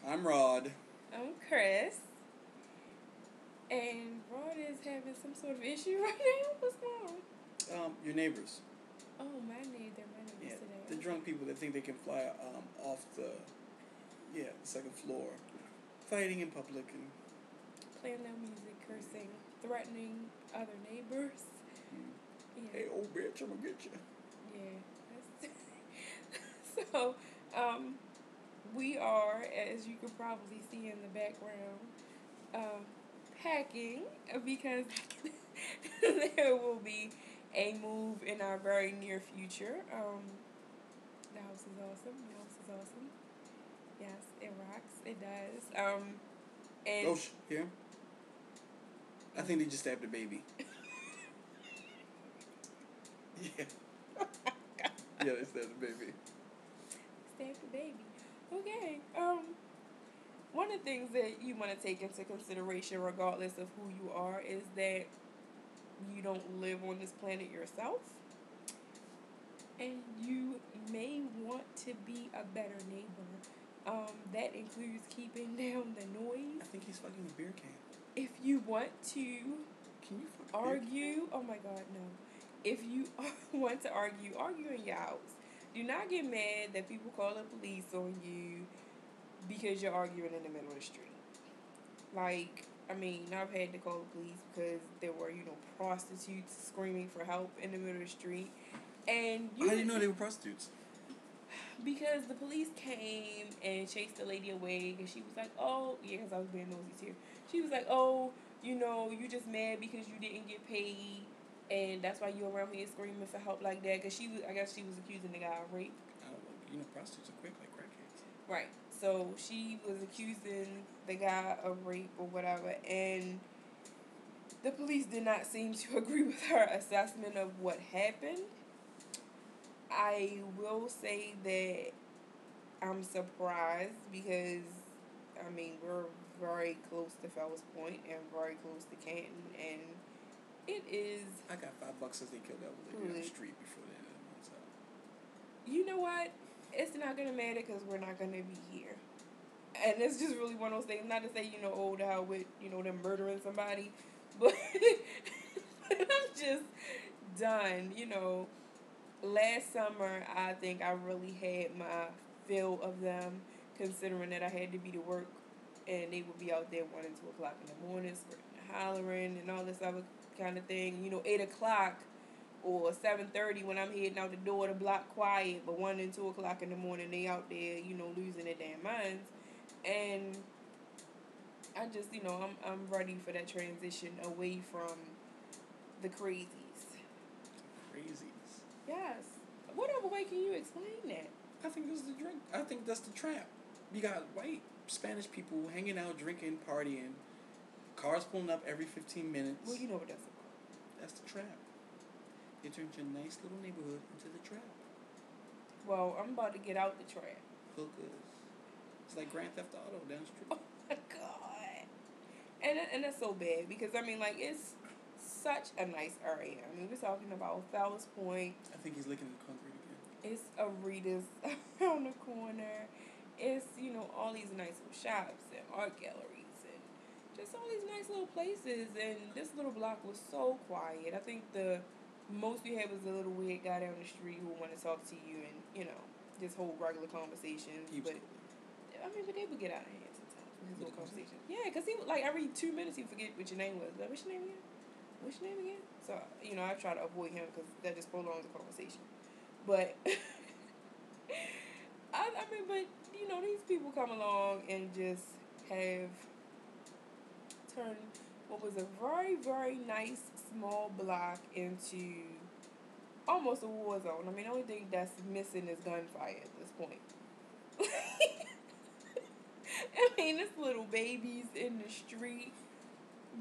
I'm Rod. I'm Chris. And Rod is having some sort of issue right now. What's going on? Your neighbors. Oh, my neighbors today. The drunk people that think they can fly off the second floor, fighting in public and playing loud music, cursing, threatening other neighbors. Yeah. Hey, old bitch, I'm gonna get you. Yeah. So, we are, as you could probably see in the background, packing because there will be a move in our very near future. The house is awesome. The house is awesome. Yes, it rocks. It does. And yeah. I think they just stabbed a baby. Yeah. Yeah, they stabbed a baby. Stabbed a baby. Okay. One of the things that you want to take into consideration, regardless of who you are, is that you don't live on this planet yourself. And you may want to be a better neighbor. That includes keeping down the noise. I think he's fucking a beer can. If you want to Can you argue, oh my God, no. If you want to argue in your house. Do not get mad that people call the police on you because you're arguing in the middle of the street. Like, I mean, I've had to call the police because there were, prostitutes screaming for help in the middle of the street. And how do you know they were prostitutes? Because the police came and chased the lady away, and she was like, oh, yeah, because I was being nosy too. She was like, oh, you just mad because you didn't get paid, and that's why you around here screaming for help like that. Because I guess she was accusing the guy of rape. I don't know. Prostitutes are quick like crackheads. Right. So she was accusing the guy of rape or whatever, and the police did not seem to agree with her assessment of what happened. I will say that I'm surprised because, we're very close to Fells Point and very close to Canton, and it is... I got $5 since they killed that lady on the street before the end of the month. So. You know what? It's not going to matter because we're not going to be here. And it's just really one of those things, not to say, the hell with, them murdering somebody, but I'm just done, Last summer, I think I really had my fill of them, considering that I had to be to work, and they would be out there 1 and 2 o'clock in the morning, hollering and all this other kind of thing. 8 o'clock or 7:30 when I'm heading out the door, the block quiet, but 1 and 2 o'clock in the morning, they out there, losing their damn minds. And I just, I'm ready for that transition away from the crazies. Crazies. Yes. What other way can you explain that? I think this is the drink. I think that's the trap. You got white Spanish people hanging out, drinking, partying, cars pulling up every 15 minutes. Well, you know what that's about. That's the trap. They turned your nice little neighborhood into the trap. Well, I'm about to get out the trap. Hookers. It's like Grand Theft Auto down the street. Oh my God. And that's so bad because, it's such a nice area. We're talking about Fells Point. I think he's licking the concrete again. It's Arita's around the corner. It's, all these nice little shops and art galleries and just all these nice little places. And this little block was so quiet. I think the most we had was a little weird guy down the street who wanted to talk to you and, just hold regular conversations. But they would get out of hand sometimes with his little conversation. Yeah, because he would, every 2 minutes he'd forget what your name was. Like, what's your name again? What's your name again? So, I try to avoid him because that just prolongs the conversation. But, these people come along and just have turned what was a very, very nice small block into almost a war zone. The only thing that's missing is gunfire at this point. There's little babies in the street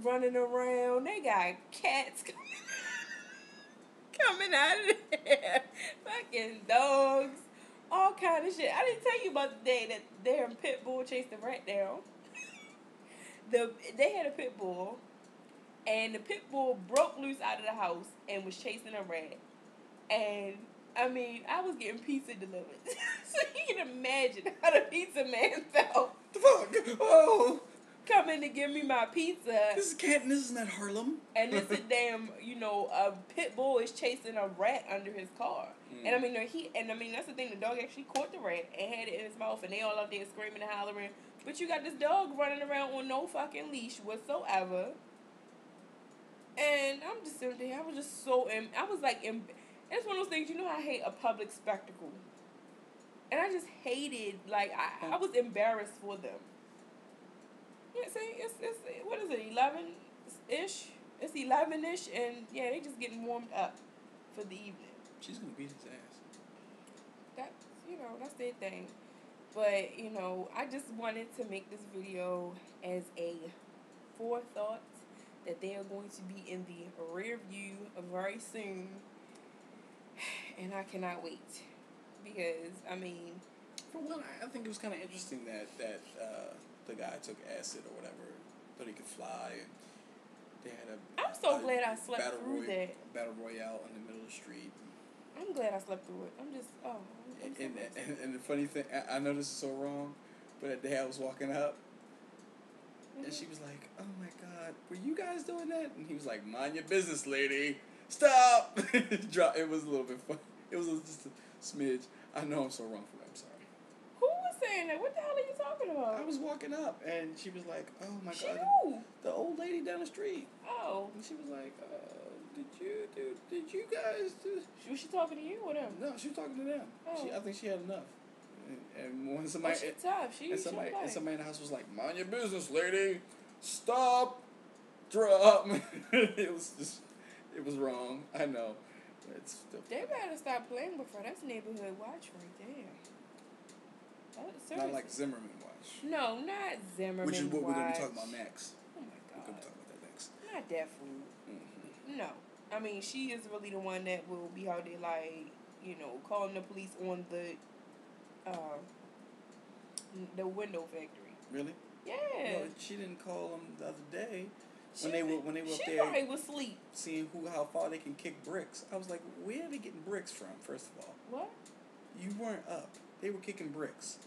running around. They got cats coming out of there. Fucking dogs. All kind of shit. I didn't tell you about the day that their pit bull chased the rat down. They had a pit bull, and the pit bull broke loose out of the house and was chasing a rat. And I was getting pizza delivered. So you can imagine how the pizza man felt. The fuck? Oh. Come in to give me my pizza. This is Canton. This is not Harlem. And it's a damn, a pit bull is chasing a rat under his car. And I mean, that's the thing. The dog actually caught the rat and had it in his mouth, and they all out there screaming and hollering. But you got this dog running around on no fucking leash whatsoever. And I'm just sitting there. I was just so, I was like, it's one of those things. I hate a public spectacle, and I just hated. Like I was embarrassed for them. Yeah, see, it's what is it, 11-ish? It's 11-ish, and yeah, they just getting warmed up for the evening. She's gonna beat his ass. That's their thing. But, I just wanted to make this video as a forethought that they are going to be in the rear view very soon. And I cannot wait. Because, For one, I think it was kind of interesting that the guy took acid or whatever, thought he could fly, and they had I'm so glad I slept through that. Battle Royale in the middle of the street. I'm glad I slept through it. I'm just, And the funny thing, I know this is so wrong, but that day I was walking up, and she was like, "Oh my God, were you guys doing that?" And he was like, "Mind your business, lady. Stop." It was a little bit fun. It was just a smidge. I know I'm so wrong for that. I'm sorry. Who was saying that? What the hell are you talking about? I was walking up, and she was like, "Oh my God." Who? The old lady down the street. Oh. And she was like, did you guys do? Was she talking to you or them? No, she was talking to them. Oh. I think she had enough. And when somebody, she's tough. Somebody in the house was like, "Mind your business, lady. Stop. Drop." It was wrong. I know. It's still. They better stop playing with her. That's neighborhood watch right there. Not like Zimmerman watch. No, not Zimmerman. Which is what watch. we're going to be talking about next. Oh my God. We're going to talk about that next. Not that fool. Mm-hmm. No. She is really the one that will be out there, like, calling the police on the window factory. Really? Yeah. No, she didn't call them the other day when they were up there. She probably was asleep. Seeing how far they can kick bricks. I was like, where are they getting bricks from? First of all. What? You weren't up. They were kicking bricks.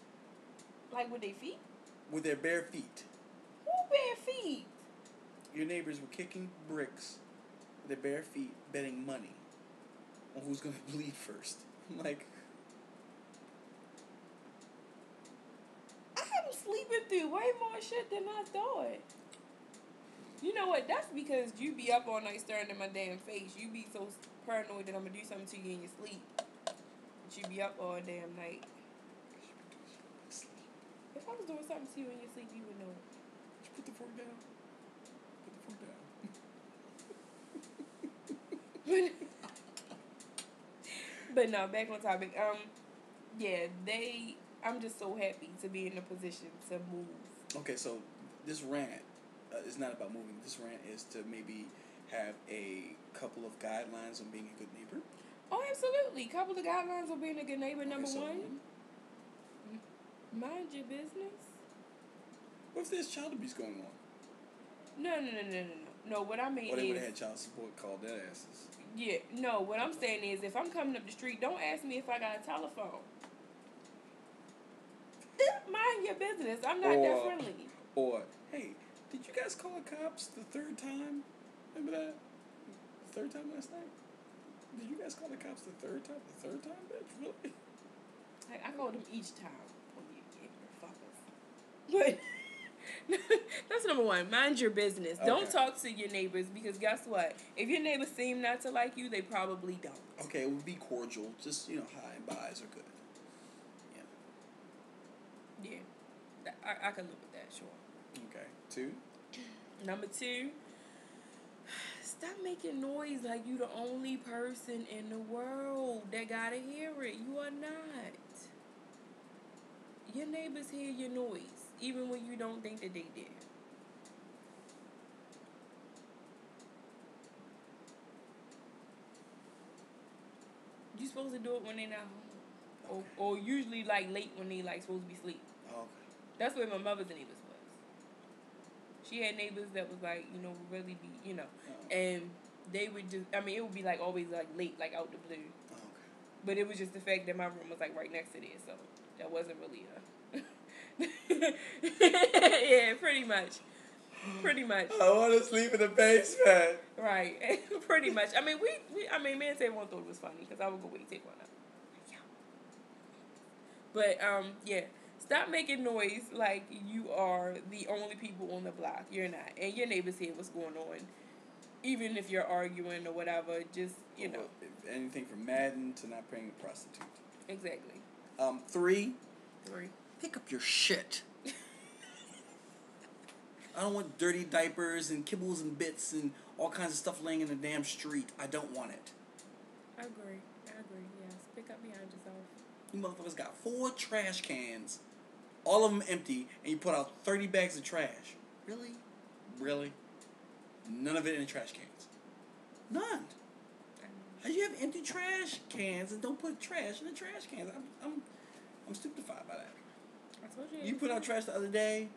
Like with their feet? With their bare feet. Who bare feet? Your neighbors were kicking bricks with their bare feet, betting money on who's gonna bleed first. I'm like, I'm sleeping through way more shit than I thought. You know what? That's because you be up all night staring at my damn face. You be so paranoid that I'm gonna do something to you in your sleep. But you be up all damn night. If I was doing something to you in your sleep, you would know it. Just put the fork down. Put the fork down. But no, back on topic. I'm just so happy to be in a position to move. Okay, so this rant is not about moving. This rant is to maybe have a couple of guidelines on being a good neighbor. Oh, absolutely. Couple of guidelines on being a good neighbor. Number one, mind your business. What if there's child abuse going on? No. No, what I mean or they is... would have had child support called their asses. Yeah, no, what I'm saying is if I'm coming up the street, don't ask me if I got a telephone. Mind your business. I'm not that friendly. Or, hey, did you guys call the cops the third time? Remember that? The third time last night? Did you guys call the cops the third time? The third time, bitch? Really? I called them each time. Oh, you fuckers. But that's number one. Mind your business. Okay. Don't talk to your neighbors because guess what? If your neighbors seem not to like you, they probably don't. Okay, it would be cordial. Just, hi and byes are good. Yeah. I can live with that, sure. Okay. 2? Number 2, stop making noise like you the only person in the world that gotta hear it. You are not. Your neighbors hear your noise, even when you don't think that they did. You supposed to do it when they're not home. Okay. Or usually like late when they like supposed to be asleep. Okay. That's where my mother's neighbors was. She had neighbors that was like, really be, and they would just, it would be like always like late, like out the blue. Okay. But it was just the fact that my room was like right next to there, so that wasn't really Yeah, pretty much. Pretty much. I want to sleep in the basement. Right. Pretty much. I mean, me and Tay won't thought it was funny because I would go wait, take one up. But yeah, stop making noise like you are the only people on the block. You're not, and your neighbors hear what's going on. Even if you're arguing or whatever, just Anything from Madden to not paying a prostitute. Exactly. 3. 3. Pick up your shit. I don't want dirty diapers and kibbles and bits and all kinds of stuff laying in the damn street. I don't want it. I agree. Yes, pick up behind yourself. You motherfuckers got 4 trash cans, all of them empty, and you put out 30 bags of trash. Really? Really? None of it in the trash cans. None. How do you have empty trash cans and don't put trash in the trash cans? I'm stupefied by that. I told you. You put out trash the other day.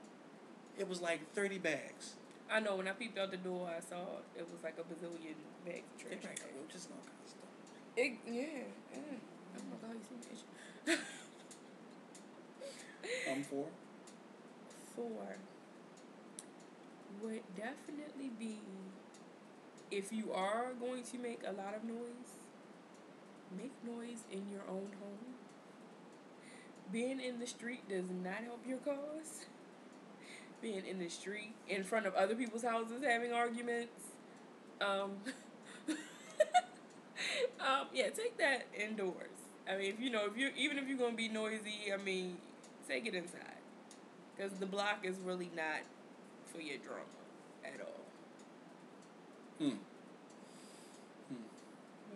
It was like 30 bags. I know. When I peeped out the door, I saw it was like a bazillion bags of trash. Like roaches and all kinds of stuff. Yeah. Oh my God, you see me? 4. 4 would definitely be, if you are going to make a lot of noise, make noise in your own home. Being in the street does not help your cause. Being in the street in front of other people's houses having arguments. Yeah, take that indoors. I mean, if you're gonna be noisy, I mean, take it inside, because the block is really not for your drama at all. What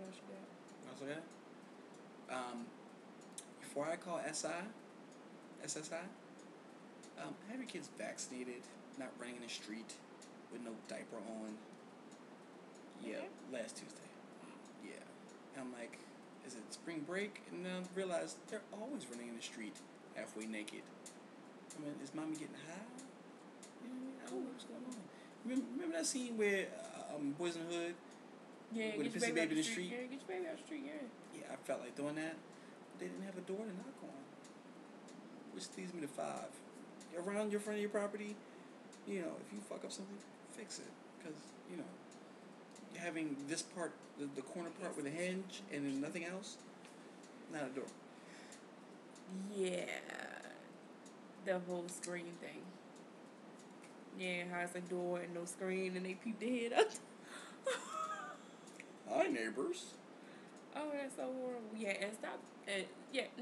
else you got? Before I call SSI, have your kids vaccinated, not running in the street with no diaper on. Yeah, Okay. Last Tuesday. Yeah. And I'm like, is it spring break? And then I realized they're always running in the street halfway naked. I mean, is mommy getting high? You know what I mean? I don't know what's going on. Remember that scene where Boys in the Hood? Yeah, with get the your pissy baby baby in out the the street. street? Yeah, get your baby out the street. Yeah. Yeah, I felt like doing that. They didn't have a door to knock on, which leads me to 5. Around your front of your property, if you fuck up something, fix it, because having this part, the corner part with a hinge, and then nothing else, not a door. Yeah, the whole screen thing. Yeah, how it's a door and no screen, and they peep their head up. Hi, neighbors. Oh, that's so horrible. Yeah, and stop.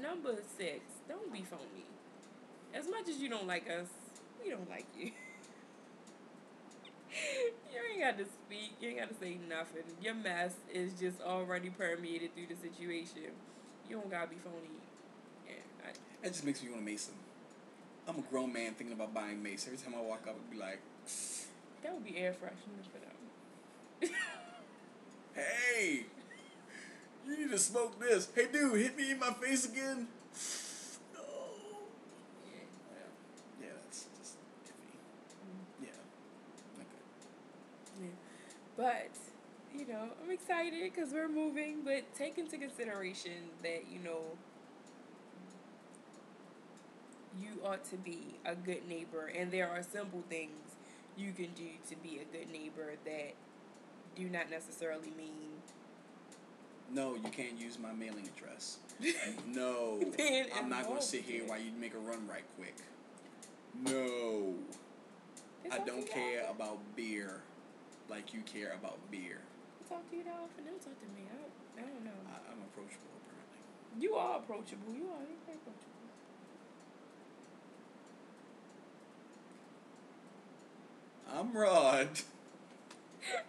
Number 6. Don't be phony. As much as you don't like us, we don't like you. You ain't got to speak. You ain't got to say nothing. Your mess is just already permeated through the situation. You don't gotta be phony. Yeah, That just makes me want to mace him. I'm a grown man thinking about buying mace. Every time I walk up, I'd be like, that would be air freshener for them. hey, you need to smoke this. Hey, dude, hit me in my face again. No. Yeah, that's just iffy. Yeah. Okay. Yeah. But, I'm excited because we're moving, but take into consideration that, you ought to be a good neighbor, and there are simple things you can do to be a good neighbor that do not necessarily mean... No, you can't use my mailing address. No. I'm not going to sit here while you make a run right quick. No. I don't care about beer like you care about beer. Talk to you that often. Don't talk to me. I don't know. I'm approachable, apparently. You are approachable. You're very approachable. I'm Rod.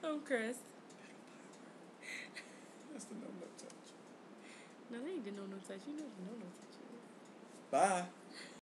I'm Chris. That's the no touch. No, they ain't the no touch. You know the no touch is. Bye.